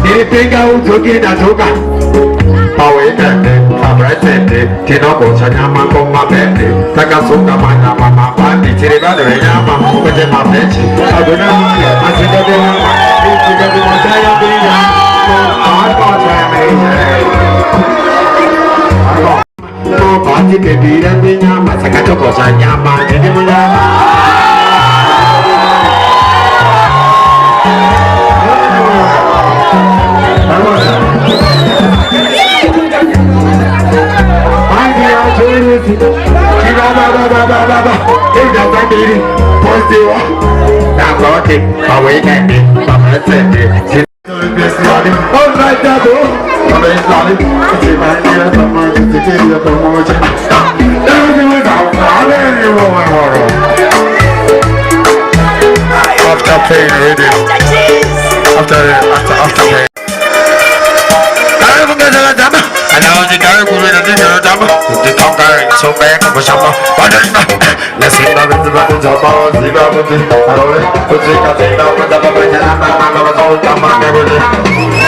Ele pega o joguinho da joga. Pau e bebe, abracete. Tino coxa nyama com uma bebe. Taca suca, mana, mama, pati. Tire da doe nyama, coisa na frente. Agora, assim que eu dei uma. Isso que eu dei uma saia brilha. Agora, agora, pati que vira minha. Mas saca de coxa nyama, tire minha. So bad, I'm a shopper. Let's see the rest of the job. See the rest of the job. Put the casting down with the bubble. I'm a soul. Come on, everything.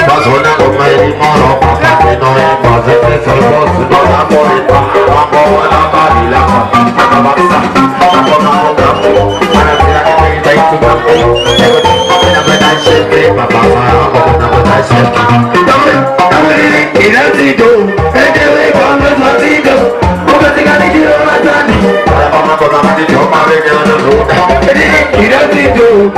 But when I go, my tomorrow, I know it was a little boss. But I'm going to go and I'm body like I'm a boxer. I'm going to go. And I'm going to take to go. Everything. I'm a nice shit. My boss, I'm a nice shit. Come in. It has to do. And you live on the Latino. He doesn't do